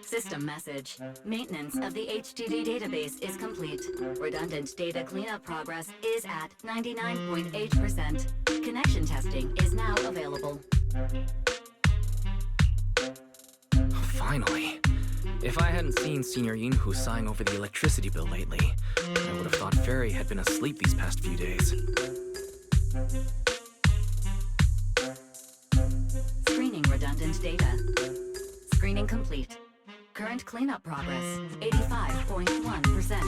System message. Maintenance of the HDD database is complete. Redundant data cleanup progress is at 99.8%. Connection testing is now available. Finally. If I hadn't seen Senior Yinhu sighing over the electricity bill lately, I would have thought Fairy had been asleep these past few days. Screening redundant data. Screening complete. Current cleanup progress, 85.1%.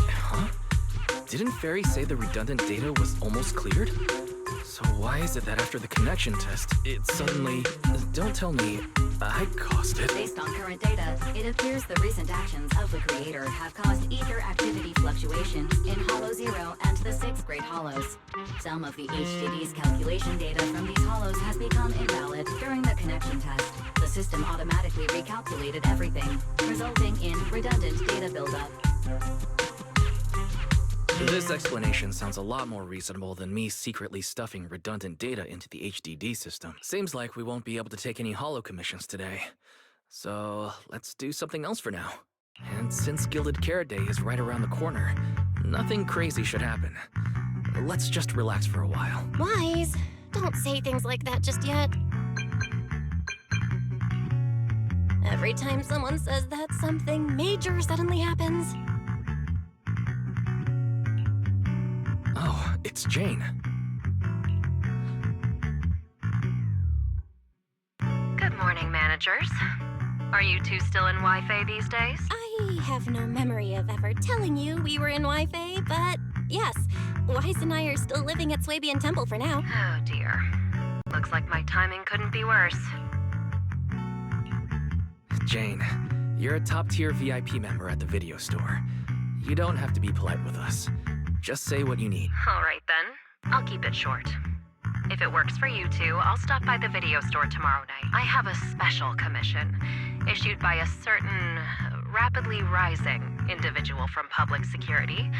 Huh? Didn't Fairy say the redundant data was almost cleared? So why is it that after the connection test, it suddenly... Don't tell me I caused it. Based on current data, it appears the recent actions of the creator have caused ether activity fluctuations in Hollow 0 and the 6th grade hollows. Some of the HDD's calculation data from these hollows has become invalid during the connection test. The system automatically recalculated everything, resulting in redundant data buildup. This explanation sounds a lot more reasonable than me secretly stuffing redundant data into the HDD system. Seems like we won't be able to take any holo commissions today. So let's do something else for now. And since Gilded Carrot Day is right around the corner, nothing crazy should happen. Let's just relax for a while. Wise, don't say things like that just yet. Every time someone says that, something major suddenly happens. Oh, it's Jane. Good morning, managers. Are you two still in Waifei these days? I have no memory of ever telling you we were in Waifei, but yes, Wise and I are still living at Swabian Temple for now. Oh dear. Looks like my timing couldn't be worse. Jane, you're a top-tier VIP member at the video store. You don't have to be polite with us. Just say what you need. All right then. I'll keep it short. If it works for you two, I'll stop by the video store tomorrow night. I have a special commission issued by a certain rapidly rising individual from public security,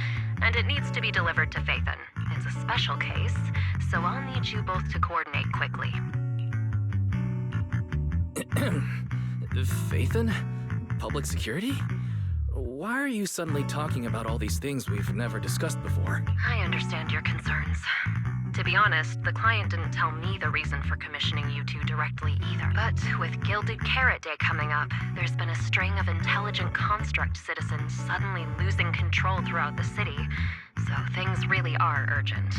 and it needs to be delivered to Phaethon. It's a special case, so I'll need you both to coordinate quickly. Phaethon? Public security? Why are you suddenly talking about all these things we've never discussed before? I understand your concerns. To be honest, the client didn't tell me the reason for commissioning you two directly either. But with Gilded Carrot Day coming up, there's been a string of intelligent construct citizens suddenly losing control throughout the city, so things really are urgent.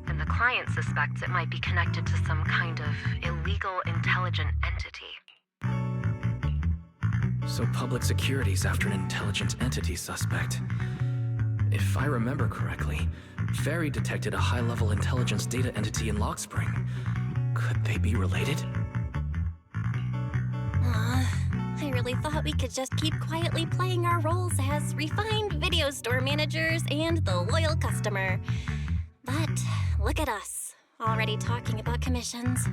And the client suspects it might be connected to some kind of illegal intelligent entity. So public security's after an intelligent entity suspect. If I remember correctly, Fairy detected a high-level intelligence data entity in Lockspring. Could they be related? I really thought we could just keep quietly playing our roles as refined video store managers and the loyal customer. But look at us, already talking about commissions.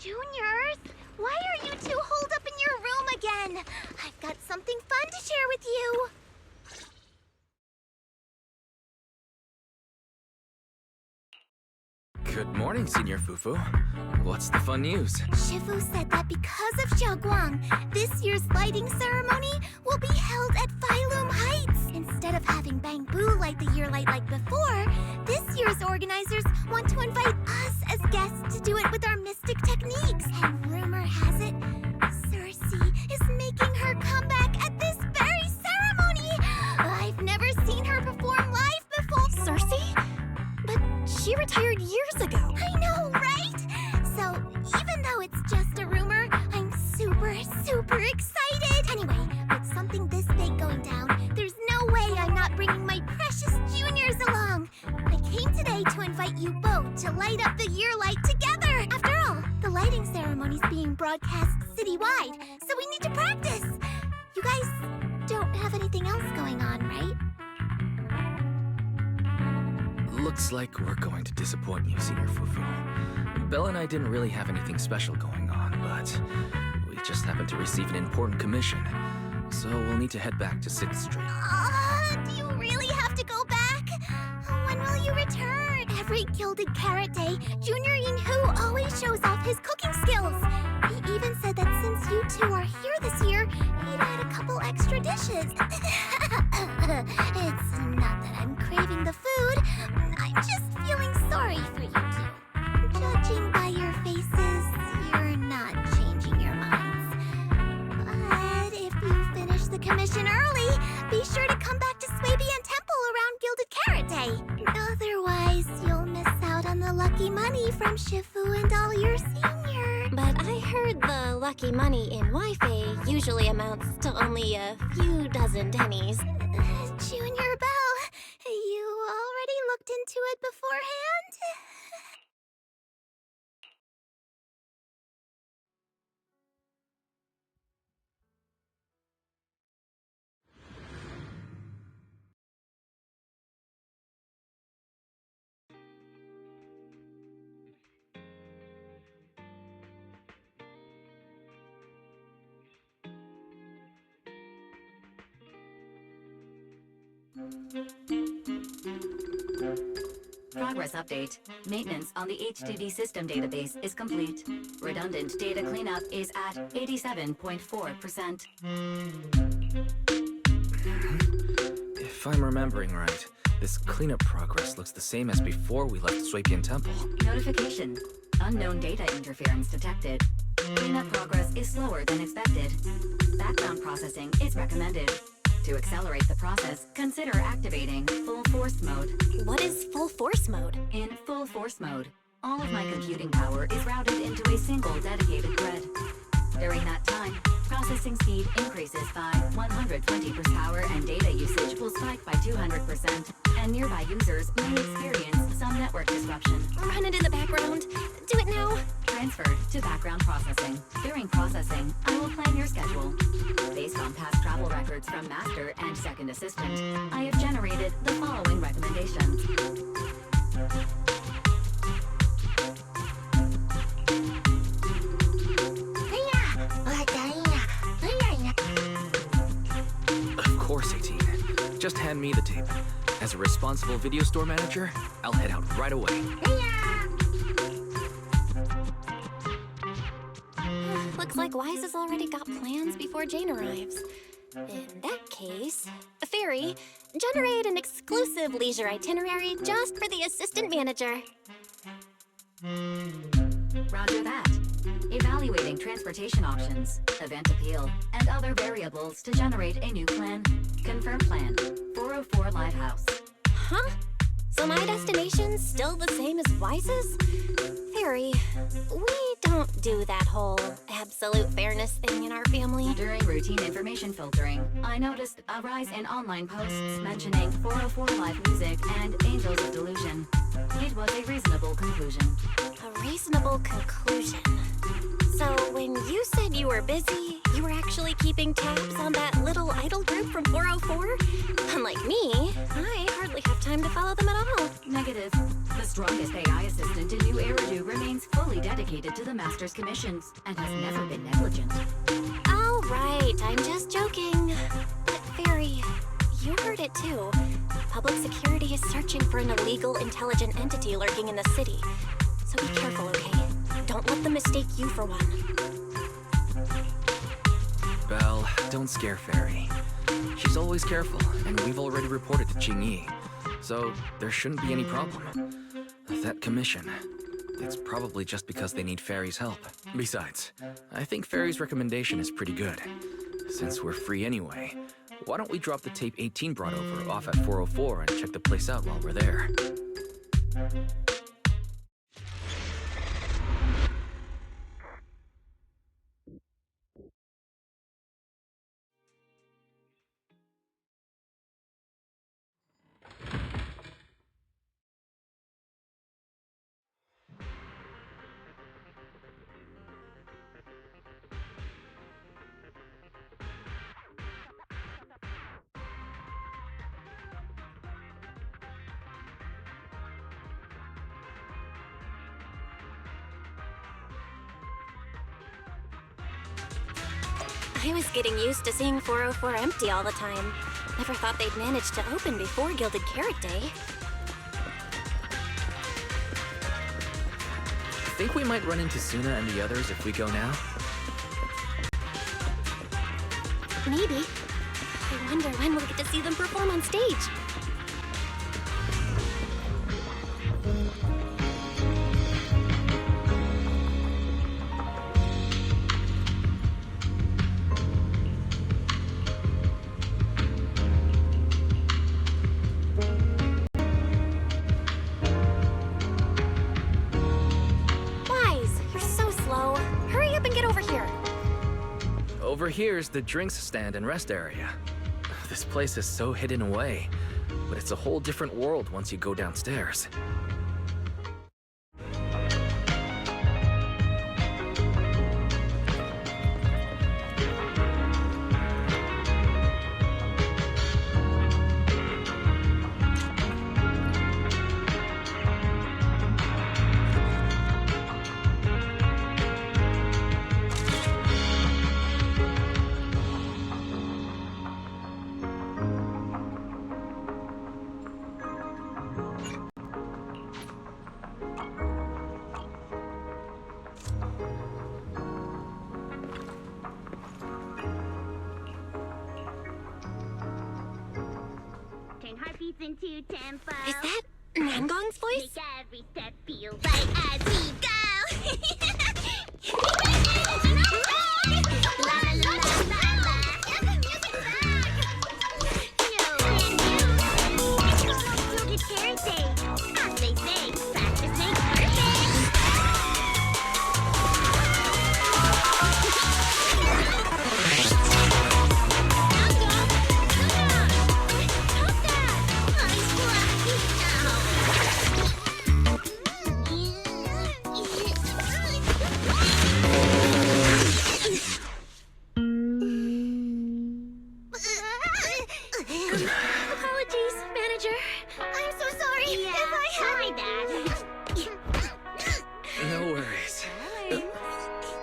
Juniors, why are you two holed up in your room again? I've got something fun to share with you. Good morning, Senior Fufu. What's the fun news? Shifu said that because of Xiaoguang, this year's lighting ceremony will be held at Phylum Heights. Instead of having Bangbu light the year light like before, this year's organizers want to invite us as guests to do it with our mystic techniques. And rumor has it, Cersei is making her comeback at this very ceremony. I've never seen her perform live before. Cersei? But she retired years ago. I know, right? So, even though it's just a rumor, I'm super excited. Anyway, with something this big going down, there's no way I'm not bringing my precious juniors along. I came today to invite you both to light up the year light together. After all, the lighting ceremony's being broadcast citywide, so we need to practice. You guys don't have anything else going on, right? Looks like we're going to disappoint you, Senior Fufu. Belle and I didn't really have anything special going on, but we just happened to receive an important commission. So we'll need to head back to 6th Street. Do you really have to go back? When will you return? Every Gilded Carrot Day, Junior Yinhu always shows off his cooking skills. He even said that since you two are here this year, he'd add a couple extra dishes. It's not that I'm craving the food. I'm just feeling sorry for you two. Judging by your faces, you're not changing your minds. But if you finish the commission early, be sure to come back to Swabian Temple around Gilded Carrot Day. Otherwise, you'll miss out on the lucky money from Shifu and all your senior. But I heard the lucky money in Waifei usually amounts to only a few dozen pennies. Junior Belle, you already looked into it beforehand? Progress update. Maintenance on the HDD system database is complete. Redundant data cleanup is at 87.4%. If I'm remembering right, this cleanup progress looks the same as before we left Swabian Temple. Notification. Unknown data interference detected. Cleanup progress is slower than expected. Background processing is recommended. To accelerate the process, consider activating full force mode. What is full force mode? In full force mode, all of my computing power is routed into a single dedicated thread. During that time, processing speed increases by 120% power and data usage will spike by 200%, and nearby users may experience some network disruption. Run it in the background. Do it now. Transferred to background processing. During processing, I will plan your schedule. Based on past travel records from Master and Second Assistant, I have generated the following recommendations. Of course, 18. Just hand me the tape. As a responsible video store manager, I'll head out right away. Looks like Wise has already got plans before Jane arrives. In that case, Fairy, generate an exclusive leisure itinerary just for the assistant manager. Roger that. Evaluating transportation options, event appeal, and other variables to generate a new plan. Confirm plan. 404 Lighthouse. Huh? So my destination's still the same as Wise's? Fairy, we don't do that whole absolute fairness thing in our family. During routine information filtering, I noticed a rise in online posts mentioning 404 Live Music and Angels of Delusion. It was a reasonable conclusion. A reasonable conclusion. So when you said you were busy, you were actually keeping tabs on that little idol group from 404? Unlike me, I hardly have time to follow them at all. Negative. The strongest AI assistant in New Eridu remains fully dedicated to the Master's commissions and has never been negligent. All right, I'm just joking. But Fairy, you heard it too. Public security is searching for an illegal intelligent entity lurking in the city. So be careful, okay? Don't let them mistake you for one. Belle, don't scare Fairy. She's always careful, and we've already reported to Qingyi. So there shouldn't be any problem. That commission, it's probably just because they need Fairy's help. Besides, I think Fairy's recommendation is pretty good. Since we're free anyway, why don't we drop the tape 18 brought over off at 404 and check the place out while we're there? I was getting used to seeing 404 empty all the time. Never thought they'd manage to open before Gilded Carrot Day. Think we might run into Suna and the others if we go now? Maybe. I wonder when we'll get to see them perform on stage. Wise, you're so slow. Hurry up and get over here. Over here's the drinks stand and rest area. This place is so hidden away, but it's a whole different world once you go downstairs. Turn heartbeats into tempo. Is that Nangong's voice? Make every step feel right as we go. La la la la la. Music back. Yo, and you. It's almost Gilded Carrot Day. As they say, practice makes perfect. Apologies, manager. I'm so sorry if I had that. No worries.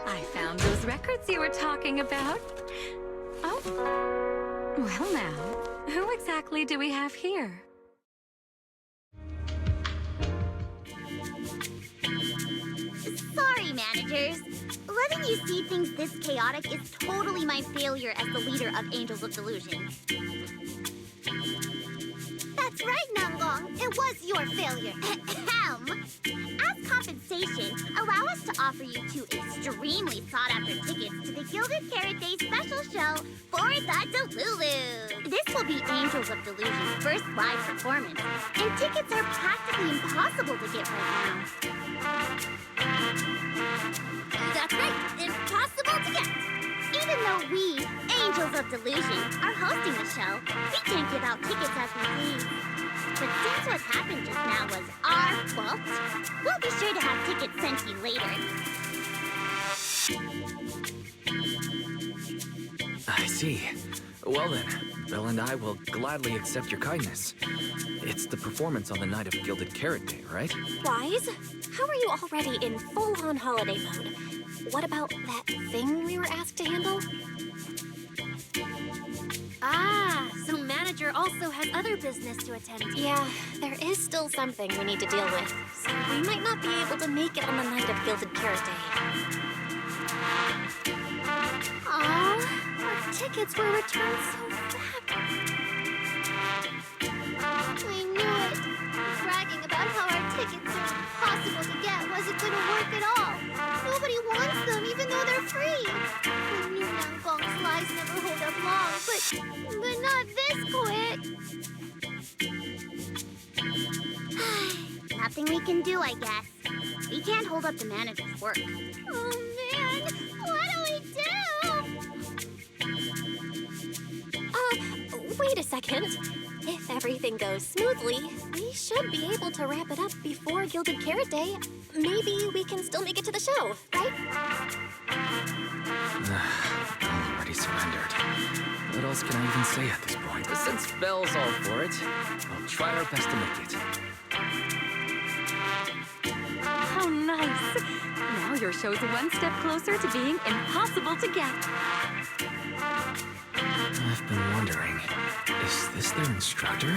I found those records you were talking about. Oh. Well now, who exactly do we have here? Sorry, managers. Letting you see things this chaotic is totally my failure as the leader of Angels of Delusion. That's right, Nangong. It was your failure. Ahem. As compensation, allow us to offer you two extremely sought-after tickets to the Gilded Carrot Day special show for the Delulu. This will be Angels of Delusion's first live performance, and tickets are practically impossible to get right now. That's right, impossible to get. Even though we, Angels of Delusion, are hosting the show, we can't give out tickets as we please. But since what happened just now was our fault, we'll be sure to have tickets sent to you later. I see. Well then, Belle and I will gladly accept your kindness. It's the performance on the night of Gilded Carrot Day, right? Wise, how are you already in full-on holiday mode? What about that thing we were asked to handle? Ah, so manager also has other business to attend to. Yeah, there is still something we need to deal with, so we might not be able to make it on the night of Gilded Carrot Day. Aw, our tickets were returned so fast. We knew it. Bragging about how our tickets are impossible to get wasn't going to work at all. Nobody wants them, even though they're free. We knew Nangong's lies never hold up long, but not this quick. Nothing we can do, I guess. We can't hold up the manager's work. Oh man, what do we do? Wait a second. If everything goes smoothly, we should be able to wrap it up before Gilded Carrot Day. Maybe we can still make it to the show, right? Already surrendered. What else can I even say at this point? Since Belle's all for it, we'll try our best to make it. How nice! Now your show's one step closer to being impossible to get. I've been wondering, is this their instructor?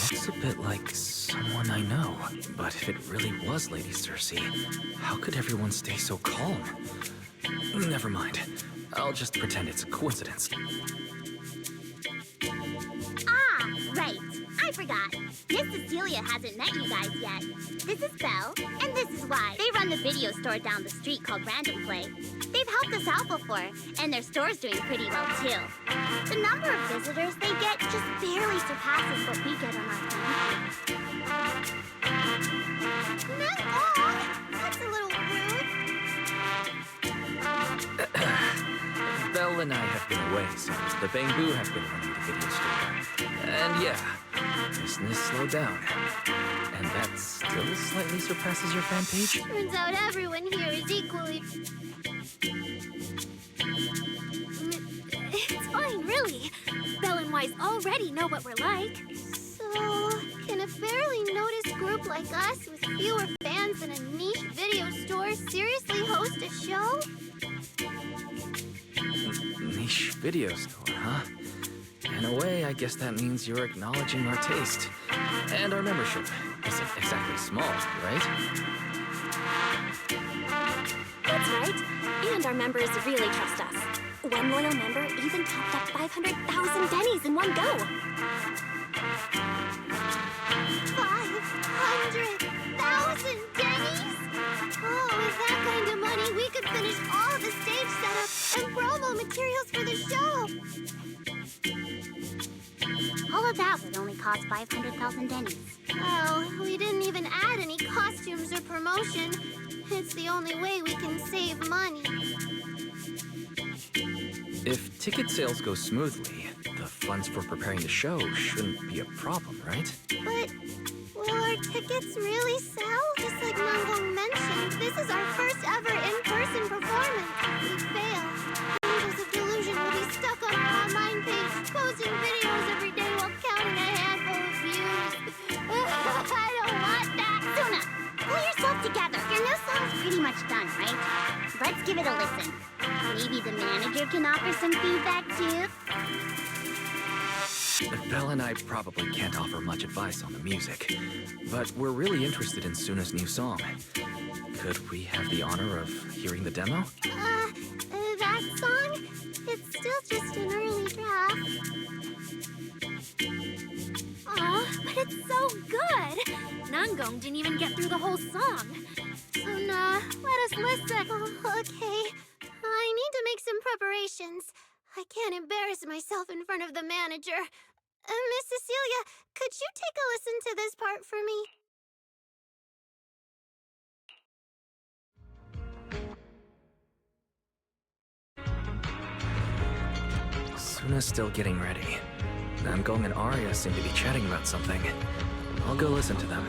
She looks a bit like someone I know. But if it really was Lady Cersei, how could everyone stay so calm? Never mind. I'll just pretend it's a coincidence. Ah, right. I forgot. Miss Cecilia hasn't met you guys yet. This is Belle, and this is Wai. They run the video store down the street called Random Play. They've helped us out before, and their store's doing pretty well, too. The number of visitors they get just barely surpasses what we get on our thing. That's a little rude. Belle and I have been away, so the Bamboo have been running the video store. And yeah, business slowed down. And that still slightly surpasses your fan page? Turns out everyone here is equally... It's fine, really. Belle and Wise already know what we're like. So, can a fairly noticed group like us with fewer fans than a niche video store seriously host a show? Niche video store, huh? In a way, I guess that means you're acknowledging our taste. And our membership isn't exactly small, right? That's right. And our members really trust us. One loyal member even topped up 500,000 Denny's in one go. 500,000 Denny's? Oh, with that kind of money, we could finish all the stage setup and promo materials for the show. All of that would only cost 500,000 Denny's. Well, we didn't even add any costumes or promotion. It's the only way we can save money. If ticket sales go smoothly, the funds for preparing the show shouldn't be a problem, right? But will our tickets really sell? Just like Nanggong mentioned, this is our first ever in-person performance. If we fail, Angels of Delusion will be stuck on our online page, posting videos every day while counting a handful of views. I don't want that. Suna, pull yourself together. Your new song's pretty much done, right? Let's give it a listen. Maybe the manager can offer some feedback, too? Belle and I probably can't offer much advice on the music, but we're really interested in Suna's new song. Could we have the honor of hearing the demo? That song? It's still just an early draft. Aw, but it's so good! Nanggong didn't even get through the whole song. Suna, let us listen. Oh, okay. I need to make some preparations. I can't embarrass myself in front of the manager. Miss Cecilia, could you take a listen to this part for me? Suna's still getting ready. Nanggong and Arya seem to be chatting about something. I'll go listen to them.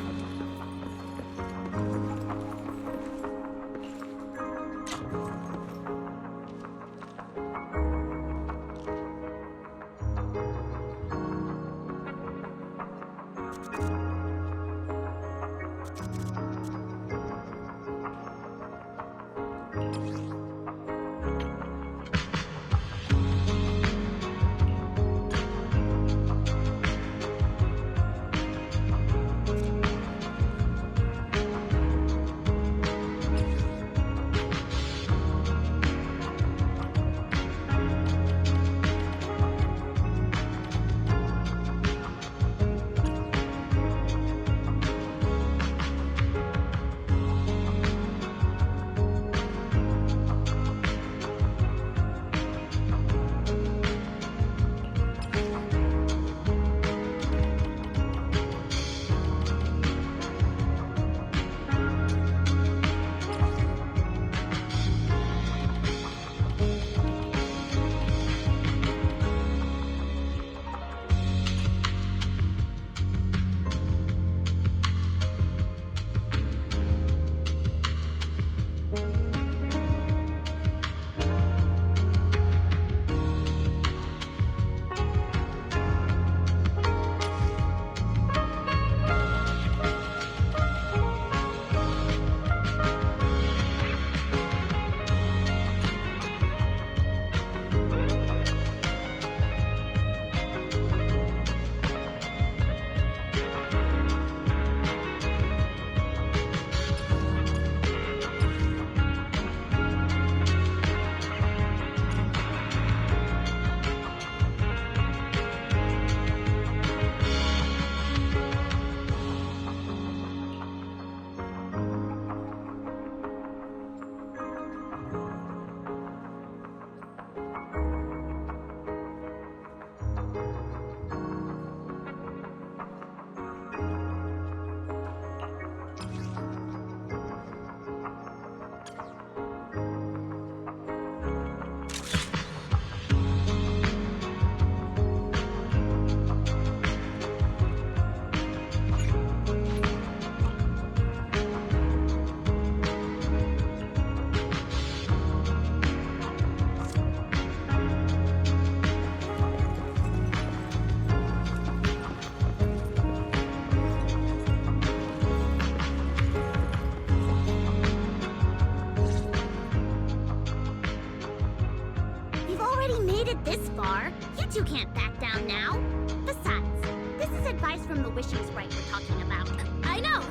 two can't back down now. Besides, this is advice from the wishing sprite we're talking about. I know!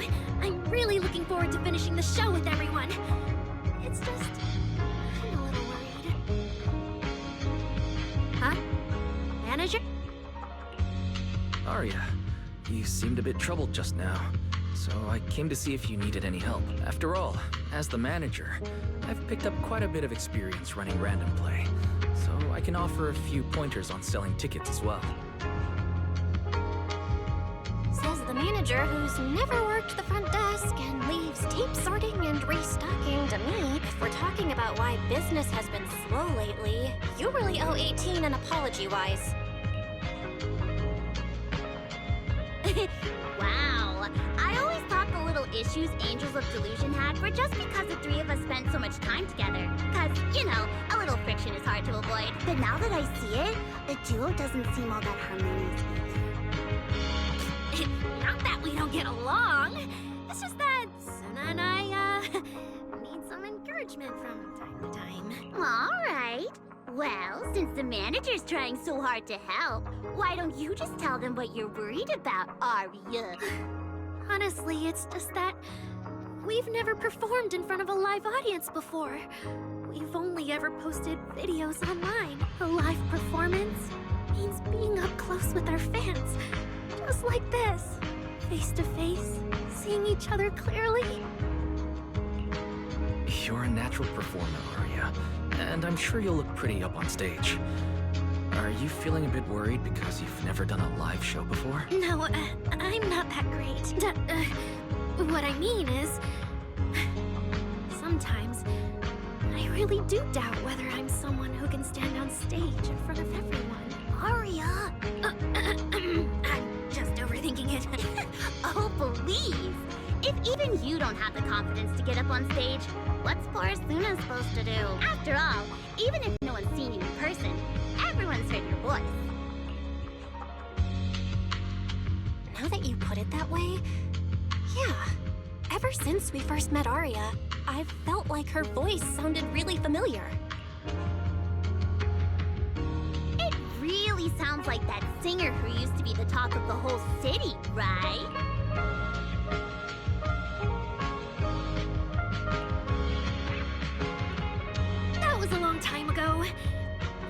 I'm really looking forward to finishing the show with everyone. It's just... I'm a little worried. Huh? Manager? Arya, you seemed a bit troubled just now, so I came to see if you needed any help. After all, as the manager, I've picked up quite a bit of experience running random play, so I can offer a few pointers on selling tickets as well. Says the manager who's never worked the front desk and leaves tape sorting and restocking to me. If we're talking about why business has been slow lately, you really owe 18 an apology-wise. Wow. I always thought the little issues Angels of Delusion had were just because the three of us spent so much time together. Cause, you know, a little friction is hard to avoid. But now that I see it, the duo doesn't seem all that harmonious either. Not that we don't get along. It's just that Suna and I, need some encouragement from time to time. Alright. Well, since the manager's trying so hard to help, why don't you just tell them what you're worried about, Arya? Honestly, it's just that we've never performed in front of a live audience before. We've only ever posted videos online. A live performance means being up close with our fans. Just like this, face to face, seeing each other clearly. You're a natural performer, Arya, and I'm sure you'll look pretty up on stage. Are you feeling a bit worried because you've never done a live show before? No, I'm not that great. What I mean is, sometimes I really do doubt whether I'm someone who can stand on stage in front of everyone. Arya! I'm just overthinking it. Oh, please! If even you don't have the confidence to get up on stage, what's poor Suna supposed to do? After all, even if no one's seen you in person, everyone's heard your voice. Now that you put it that way, yeah. Ever since we first met Arya, I've felt like her voice sounded really familiar. It really sounds like that singer who used to be the talk of the whole city, right? That was a long time ago.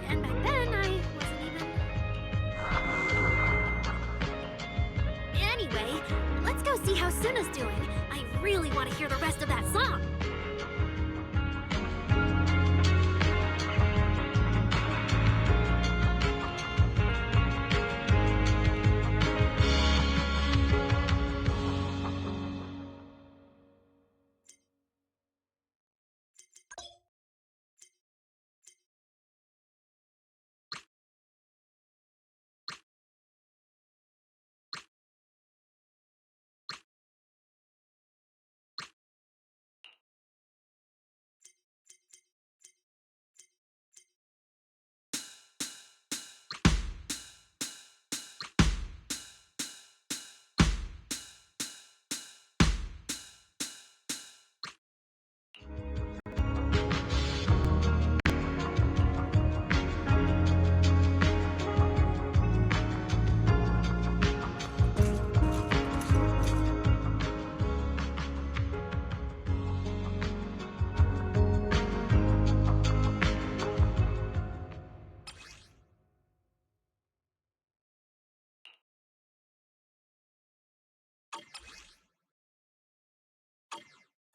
And back then, I wasn't even... Anyway, let's go see how Suna's doing. I really want to hear the rest of that song.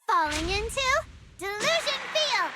Falling into Delusion Field!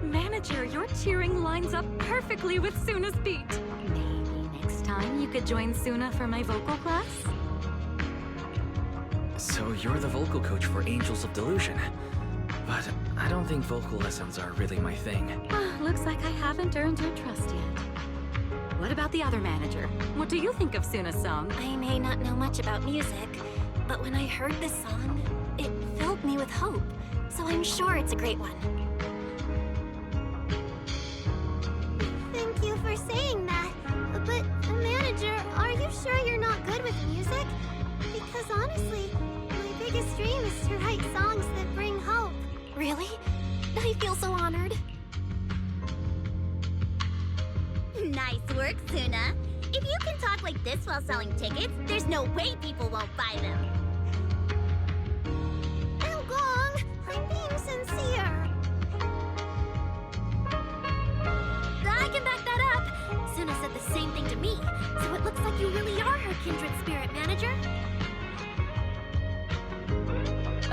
Manager, your cheering lines up perfectly with Suna's beat. Maybe next time you could join Suna for my vocal class? So you're the vocal coach for Angels of Delusion. But I don't think vocal lessons are really my thing. Looks like I haven't earned your trust yet. What about the other manager? What do you think of Suna's song? I may not know much about music, but when I heard this song, it filled me with hope. So I'm sure it's a great one. Thank you for saying that. But, manager, are you sure you're not good with music? Because honestly, my biggest dream is to write songs that bring hope. Really? I feel so honored. Nice work, Suna. If you can talk like this while selling tickets, there's no way people won't buy them. Gong, I'm being sincere. I can back that up. Suna said the same thing to me, so it looks like you really are her kindred spirit, manager.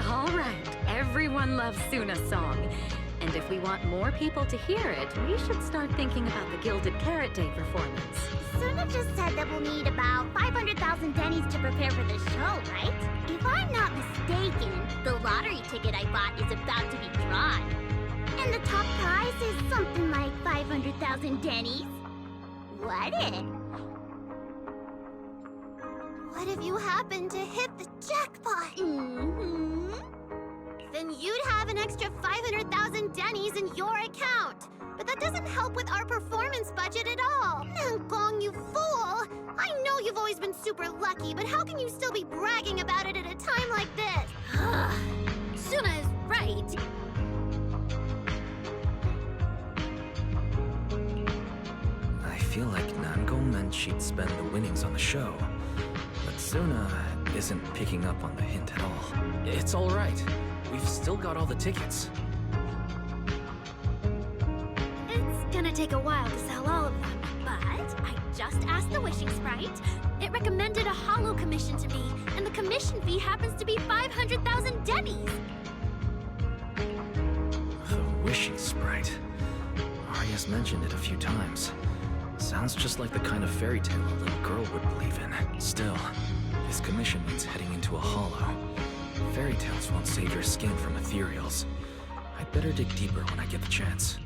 All right, everyone loves Suna's song. And if we want more people to hear it, we should start thinking about the Gilded Carrot Day performance. Suna just said that we'll need about 500,000 dennies to prepare for the show, right? If I'm not mistaken, the lottery ticket I bought is about to be drawn. And the top prize is something like 500,000 dennies. What if? What if you happen to hit the jackpot? Mm-hmm. Then you'd have an extra 500,000 dennies in your account. But that doesn't help with our performance budget at all. Now, Gong, you fool! I know you've always been super lucky, but how can you still be bragging about it at a time like this? Suna is right. I feel like Nangong meant she'd spend the winnings on the show. But Suna isn't picking up on the hint at all. It's all right. We've still got all the tickets. It's gonna take a while to sell all of them, but I just asked the Wishing Sprite. It recommended a holo commission to me, and the commission fee happens to be 500,000 dennies. The Wishing Sprite. Arya's mentioned it a few times. Sounds just like the kind of fairy tale a little girl would believe in. Still, this commission means heading into a hollow. Fairy tales won't save your skin from ethereals. I'd better dig deeper when I get the chance.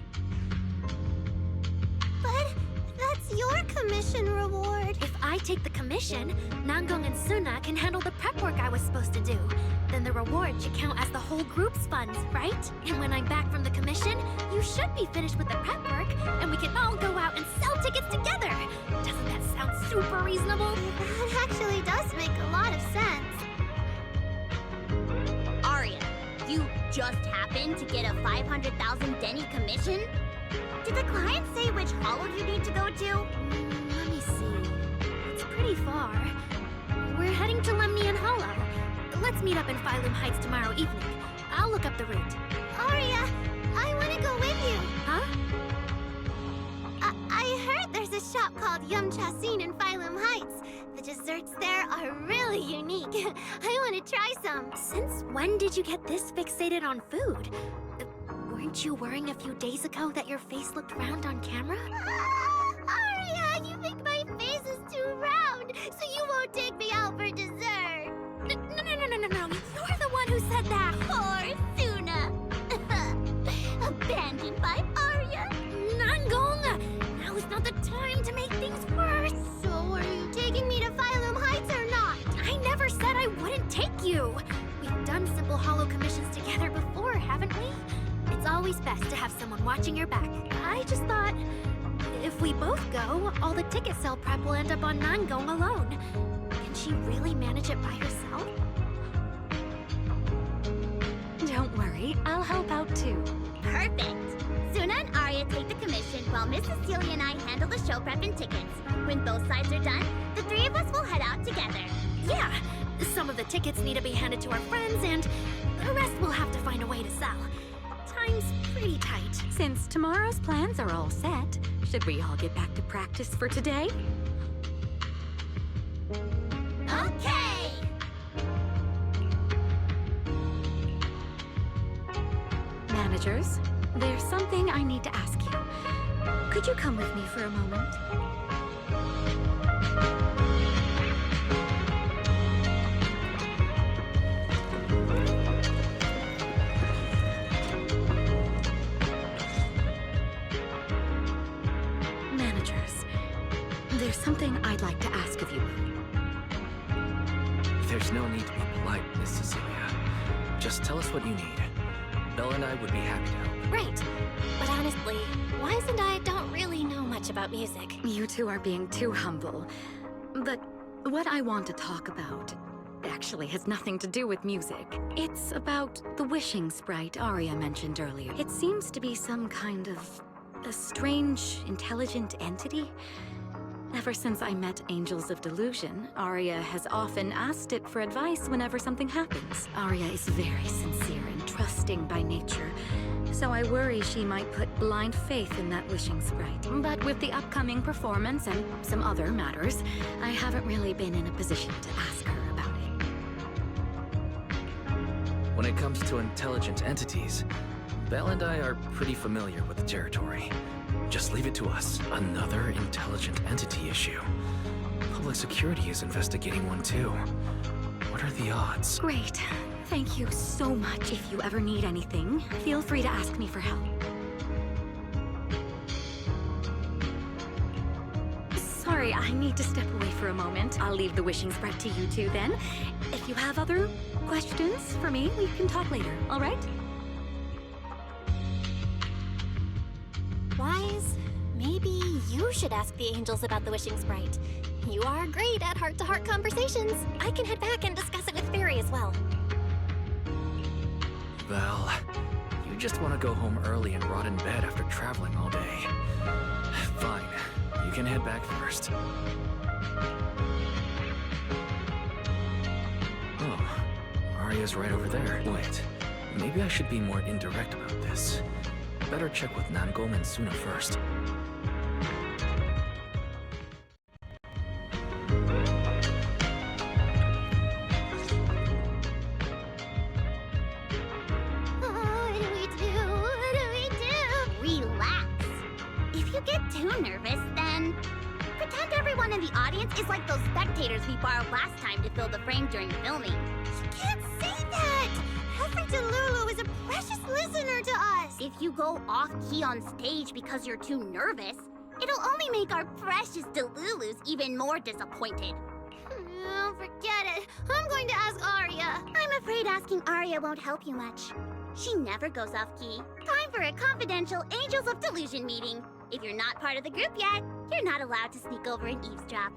But that's your commission reward. If I take the commission, Nangong and Suna can handle the prep work I was supposed to do. Then the reward should count as the whole group's funds, right? And when I'm back from the commission, you should be finished with the prep work, and we can all go out and sell tickets together. Doesn't that sound super reasonable? That actually does make a lot of sense. Arya, you just happened to get a 500,000 denny commission? Did the client say which hollow you need to go to? Let me see. It's pretty far. We're heading to Lemnian Hollow. Let's meet up in Phylum Heights tomorrow evening. I'll look up the route. Arya, I want to go with you. Huh? I heard there's a shop called Yum Chasin in Phylum Heights. The desserts there are really unique. I want to try some. Since when did you get this fixated on food? Weren't you worrying a few days ago that your face looked round on camera? Arya, you think my face is too round. so you won't take me out for dessert. No. You're the one who said that. Poor Suna. Abandoned by Arya. Nangong! Now is not the time to make things worse. So are you taking me to Phylum Heights or not? I never said I wouldn't take you. We've done simple holo commissions together before, haven't we? It's always best to have someone watching your back. I just thought, if we both go, all the ticket sale prep will end up on Nangong alone. Can she really manage it by herself? Don't worry, I'll help out too. Perfect. Suna and Arya take the commission while Miss Cecilia and I handle the show prep and tickets. When both sides are done, the three of us will head out together. Yeah, some of the tickets need to be handed to our friends, and the rest we'll have to find a way to sell. Time's pretty tight. Since tomorrow's plans are all set, should we all get back to practice for today? Okay! Managers, there's something I need to ask you. Could you come with me for a moment? Managers, there's something I'd like to ask of you. There's no need to be polite, Miss Cecilia. Just tell us what you need. Belle and I would be happy to help. Right. But honestly, Wise and I don't really know much about music. You two are being too humble. But what I want to talk about actually has nothing to do with music. It's about the wishing sprite Arya mentioned earlier. It seems to be some kind of a strange, intelligent entity. Ever since I met Angels of Delusion, Arya has often asked it for advice whenever something happens. Arya is very sincere and trusting by nature, so I worry she might put blind faith in that wishing sprite. But with the upcoming performance and some other matters, I haven't really been in a position to ask her about it. When it comes to intelligent entities, Belle and I are pretty familiar with the territory. Just leave it to us. Another intelligent entity issue. Public security is investigating one too. What are the odds? Great. Thank you so much. If you ever need anything, feel free to ask me for help. Sorry, I need to step away for a moment. I'll leave the wishing sprite to you two then. If you have other questions for me, we can talk later, all right? Wise, maybe you should ask the angels about the wishing sprite. You are great at heart-to-heart conversations. I can head back and discuss it with Fairy as well. Belle, you just want to go home early and rot in bed after traveling all day. Fine, you can head back first. Oh, Arya's right over there. Wait, maybe I should be more indirect about this. Better check with Nangong and Suna first. What do we do? Relax. If you get too nervous, then pretend everyone in the audience is like those spectators we borrowed last time to fill the frame during filming. You can't say that! Every Delulu is a precious listener to us! If you go off-key on stage because you're too nervous, it'll only make our precious Delulus even more disappointed. Oh, forget it. I'm going to ask Arya. I'm afraid asking Arya won't help you much. She never goes off-key. Time for a confidential Angels of Delusion meeting. If you're not part of the group yet, you're not allowed to sneak over and eavesdrop.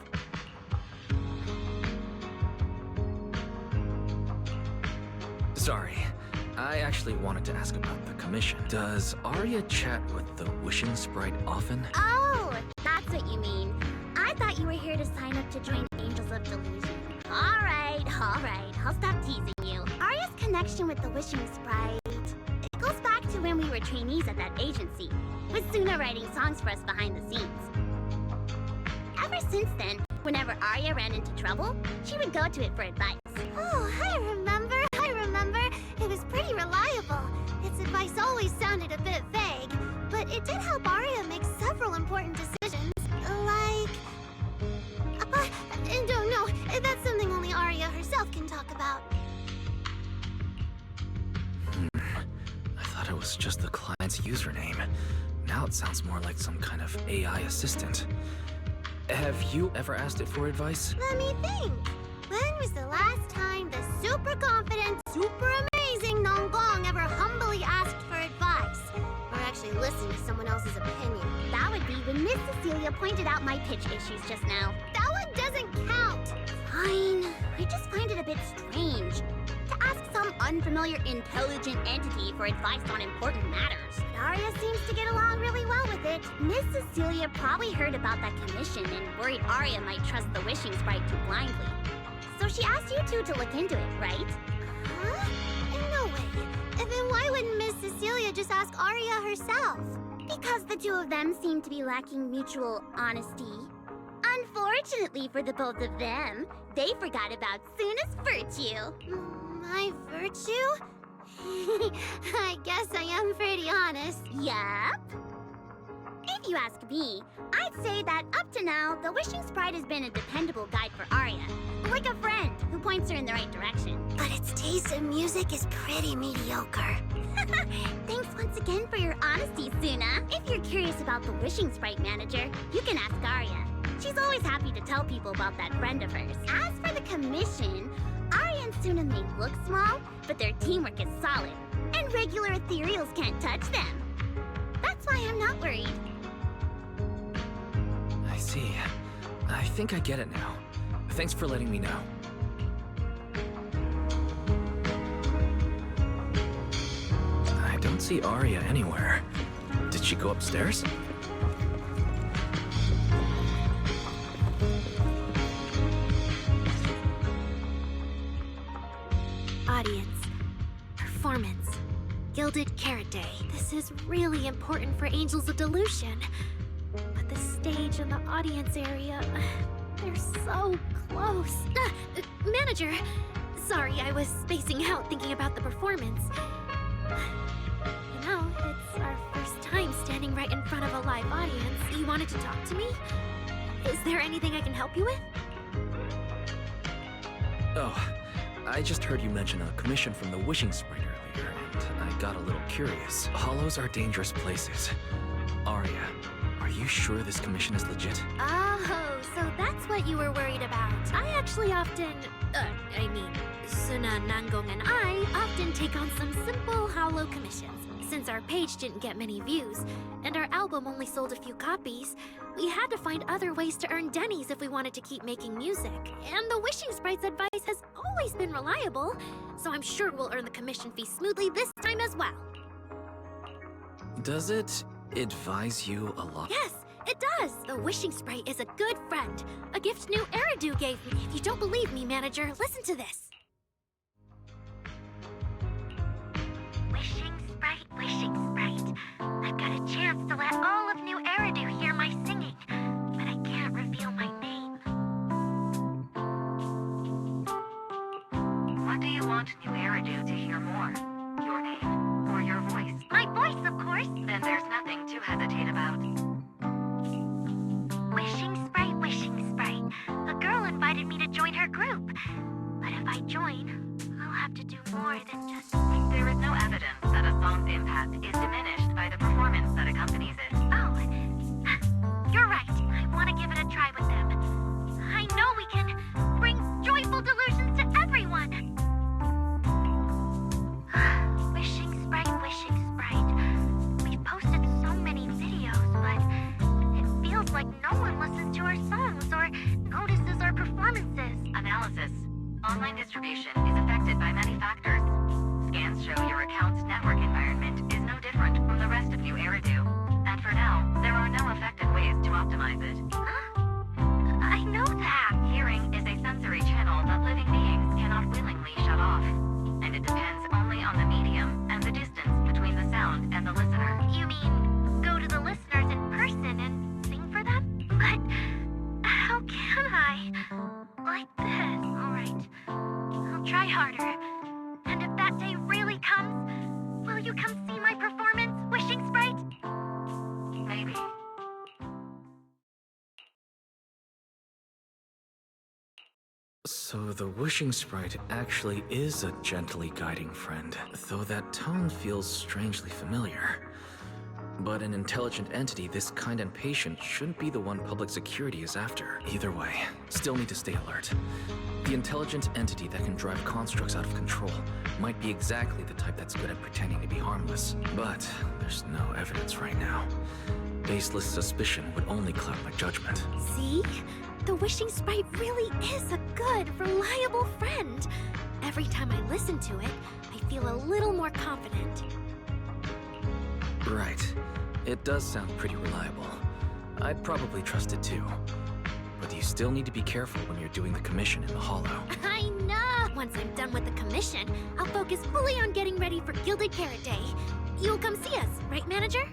Sorry, I actually wanted to ask about the commission. Does Arya chat with the wishing sprite often? Oh, that's what you mean. I thought you were here to sign up to join Angels of Delusion. All right, I'll stop teasing you. Arya's connection with the Wishing Sprite, it goes back to when we were trainees at that agency, with Suna writing songs for us behind the scenes. Ever since then, whenever Arya ran into trouble, she would go to it for advice. Oh, I remember. It was pretty reliable. Its advice always sounded a bit vague, but it did help Arya make several important decisions, like... no, was just the client's username. Now it sounds more like some kind of AI assistant. Have you ever asked it for advice? Let me think. When was the last time the super confident, super amazing Nonggong ever humbly asked for advice? Or actually listened to someone else's opinion? That would be when Miss Cecilia pointed out my pitch issues just now. That one doesn't count. Fine. I just find it a bit strange to ask some unfamiliar intelligent entity for advice on important matters. But Arya seems to get along really well with it. Miss Cecilia probably heard about that commission and worried Arya might trust the wishing sprite too blindly. So she asked you two to look into it, right? Huh? No way. Then why wouldn't Miss Cecilia just ask Arya herself? Because the two of them seem to be lacking mutual honesty. Unfortunately for the both of them, they forgot about Suna's virtue. My virtue? I guess I am pretty honest. Yup. If you ask me, I'd say that up to now, the Wishing Sprite has been a dependable guide for Arya. Like a friend who points her in the right direction. But its taste in music is pretty mediocre. Thanks once again for your honesty, Suna. If you're curious about the Wishing Sprite manager, you can ask Arya. She's always happy to tell people about that friend of hers. As for the commission, Arya and Suna may look small, but their teamwork is solid. And regular ethereals can't touch them. That's why I'm not worried. I see. I think I get it now. Thanks for letting me know. I don't see Arya anywhere. Did she go upstairs? Audience. Performance. Gilded Carrot Day. This is really important for Angels of Delusion. But the stage and the audience area, they're so close. Manager! Sorry, I was spacing out thinking about the performance. You know, it's our first time standing right in front of a live audience. You wanted to talk to me? Is there anything I can help you with? Oh, I just heard you mention a commission from the Wishing Sprite earlier, and I got a little curious. Hollows are dangerous places. Arya, are you sure this commission is legit? Oh, so that's what you were worried about. I actually often, Suna, Nangong, and I often take on some simple hollow commissions. Since our page didn't get many views, and our album only sold a few copies, we had to find other ways to earn dennies if we wanted to keep making music. And the Wishing Sprite's advice has always been reliable, so I'm sure we'll earn the commission fee smoothly this time as well. Does it advise you a lot? Yes, it does! The Wishing Sprite is a good friend. A gift new Eridu gave me. If you don't believe me, manager, listen to this. Wishing Sprite. I've got a chance to let all of New Eridu hear my singing, but I can't reveal my name. What do you want New Eridu to hear more? Your name or your voice? My voice, of course. Then there's nothing to hesitate about. Wishing Sprite. A girl invited me to join her group. But if I join, I'll have to do more than just sing. There is no evidence that a song's impact is diminished by the performance that accompanies it. Oh, you're right. I want to give it a try with them. I know we can bring joyful delusions to everyone. Wishing Sprite. We've posted so many videos, but it feels like no one listens to our songs or notices our performances. Analysis. Online distribution is affected by many factors. Scans show your account's network environment is no different from the rest of New Eridu. And for now, there are no effective ways to optimize it. I know that. Hearing is a sensory channel that living beings cannot willingly shut off. And it depends only on the medium and the distance between the sound and the listener. You mean go to the listeners in person and sing for them? But how can I? Like this. All right. I'll try harder. And if that day really comes, will you come see my performance, Wishing Sprite? So the wishing sprite actually is a gently guiding friend, though that tone feels strangely familiar. But an intelligent entity this kind and patient shouldn't be the one public security is after. Either way, still need to stay alert. The intelligent entity that can drive constructs out of control might be exactly the type that's good at pretending to be harmless. But there's no evidence right now. Baseless suspicion would only cloud my judgment. See? The wishing sprite really is a good, reliable friend. Every time I listen to it, I feel a little more confident. Right. It does sound pretty reliable. I'd probably trust it too. But you still need to be careful when you're doing the commission in the Hollow. I know! Once I'm done with the commission, I'll focus fully on getting ready for Gilded Carrot Day. You'll come see us, right, Manager?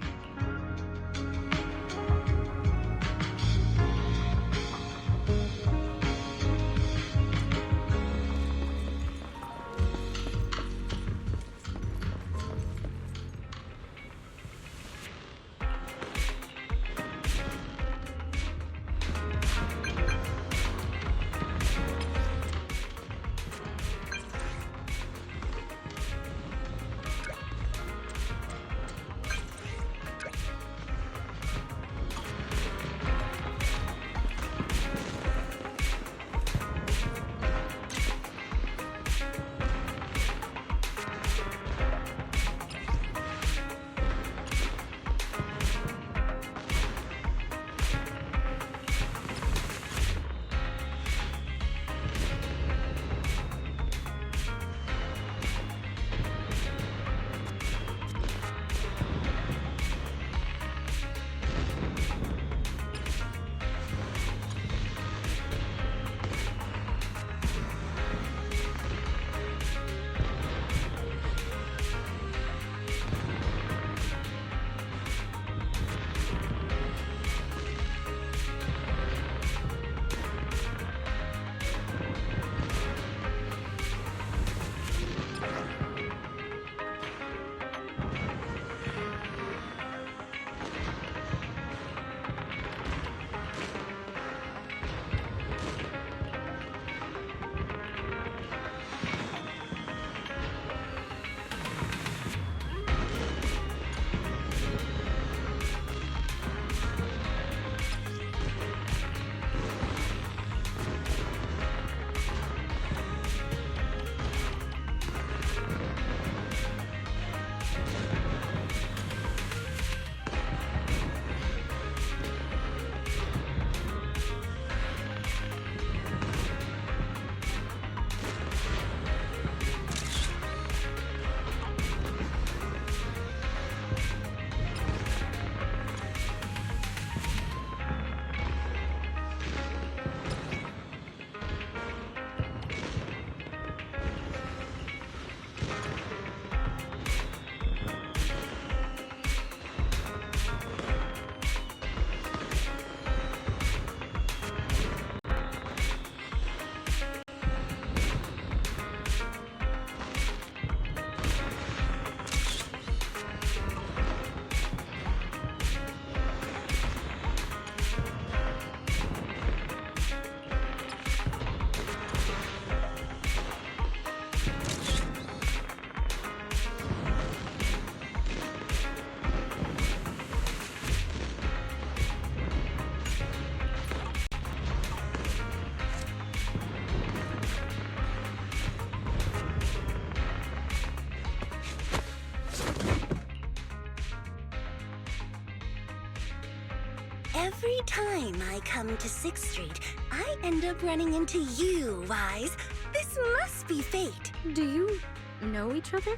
Every time I come to 6th Street, I end up running into you, Wise. This must be fate. Do you know each other?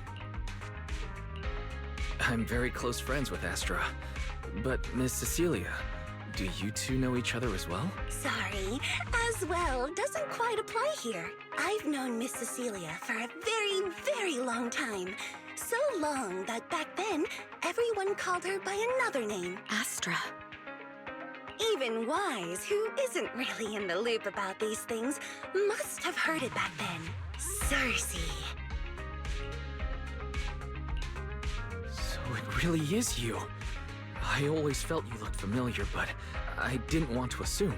I'm very close friends with Astra. But Miss Cecilia, do you two know each other as well? Sorry, as well doesn't quite apply here. I've known Miss Cecilia for a very, very long time. So long that back then, everyone called her by another name. Astra. Even Wise, who isn't really in the loop about these things, must have heard it back then. Cersei. So it really is you. I always felt you looked familiar, but I didn't want to assume.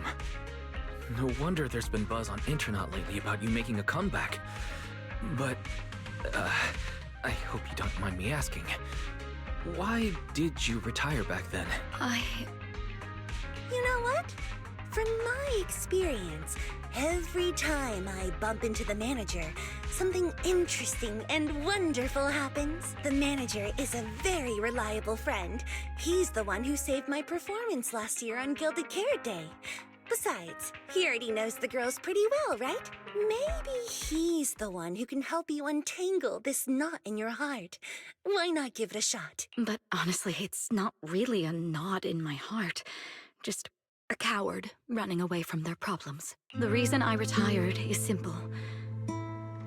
No wonder there's been buzz on internet lately about you making a comeback. But, I hope you don't mind me asking. Why did you retire back then? You know what? From my experience, every time I bump into the manager, something interesting and wonderful happens. The manager is a very reliable friend. He's the one who saved my performance last year on Gilded Carrot Day. Besides, he already knows the girls pretty well, right? Maybe he's the one who can help you untangle this knot in your heart. Why not give it a shot? But honestly, it's not really a knot in my heart. Just a coward running away from their problems. The reason I retired is simple.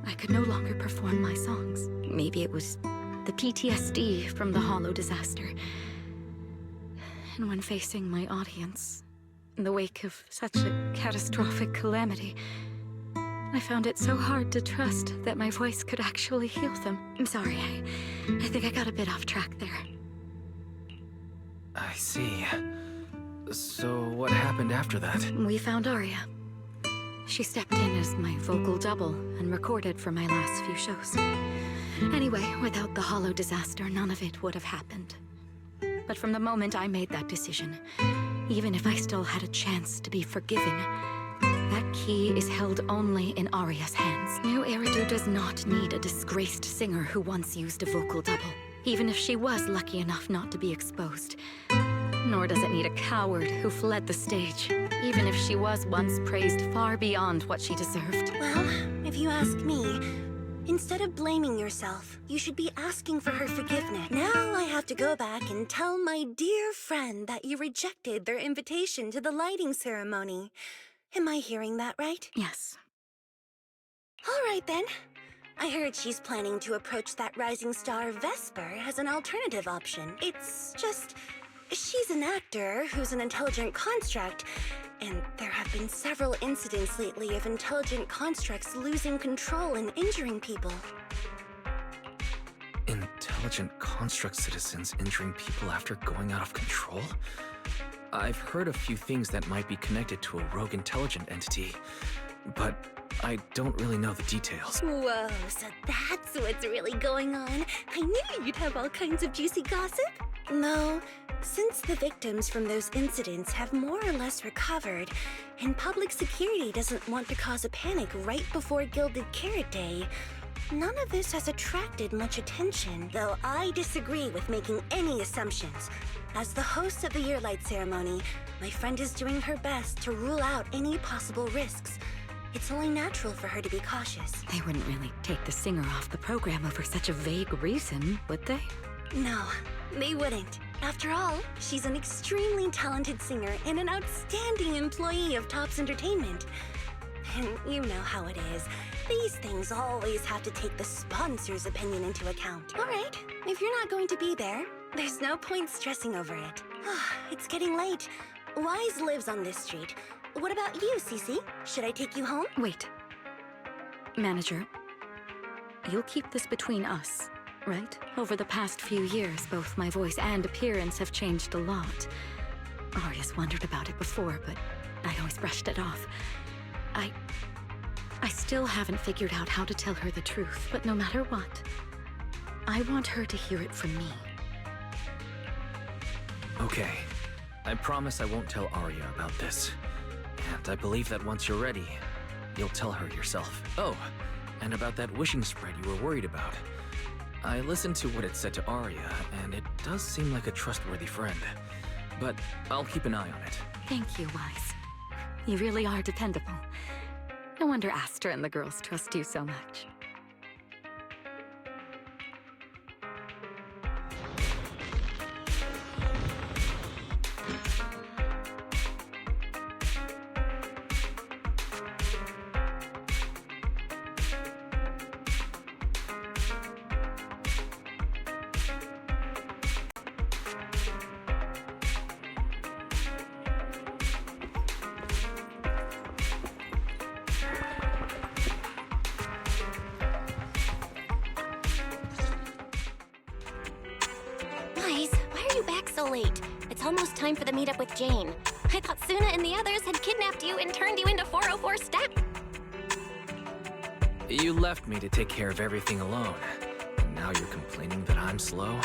I could no longer perform my songs. Maybe it was the PTSD from the Hollow disaster. And when facing my audience, in the wake of such a catastrophic calamity, I found it so hard to trust that my voice could actually heal them. I'm sorry, I think I got a bit off track there. I see. So what happened after that? We found Aria. She stepped in as my vocal double and recorded for my last few shows. Anyway, without the Hollow disaster, none of it would have happened. But from the moment I made that decision, even if I still had a chance to be forgiven, that key is held only in Aria's hands. New Eridu does not need a disgraced singer who once used a vocal double, even if she was lucky enough not to be exposed. Nor does it need a coward who fled the stage, even if she was once praised far beyond what she deserved. Well, if you ask me, instead of blaming yourself, you should be asking for her forgiveness. Now I have to go back and tell my dear friend that you rejected their invitation to the lighting ceremony. Am I hearing that right? Yes. All right then. I heard she's planning to approach that rising star Vesper as an alternative option. It's just, she's an actor who's an intelligent construct, and there have been several incidents lately of intelligent constructs losing control and injuring people. Intelligent construct citizens injuring people after going out of control? I've heard a few things that might be connected to a rogue intelligent entity, but I don't really know the details. Whoa, so that's what's really going on. I knew you'd have all kinds of juicy gossip. No, since the victims from those incidents have more or less recovered, and public security doesn't want to cause a panic right before Gilded Carrot Day, none of this has attracted much attention, though I disagree with making any assumptions. As the host of the Yearlight ceremony, my friend is doing her best to rule out any possible risks. It's only natural for her to be cautious. They wouldn't really take the singer off the program over such a vague reason, would they? No, they wouldn't. After all, she's an extremely talented singer and an outstanding employee of Topps Entertainment. And you know how it is. These things always have to take the sponsor's opinion into account. All right, if you're not going to be there, there's no point stressing over it. It's getting late. Wise lives on this street. What about you, Cece? Should I take you home? Wait. Manager, you'll keep this between us, right? Over the past few years, both my voice and appearance have changed a lot. Aria's wondered about it before, but I always brushed it off. I still haven't figured out how to tell her the truth, but no matter what, I want her to hear it from me. Okay. I promise I won't tell Aria about this. And I believe that once you're ready, you'll tell her yourself. Oh, and about that wishing spread you were worried about. I listened to what it said to Aria, and it does seem like a trustworthy friend. But I'll keep an eye on it. Thank you, Wise. You really are dependable. No wonder Aster and the girls trust you so much. almost time for the meetup with Jane. I thought Suna and the others had kidnapped you and turned you into 404 Step. You left me to take care of everything alone. And now you're complaining that I'm slow?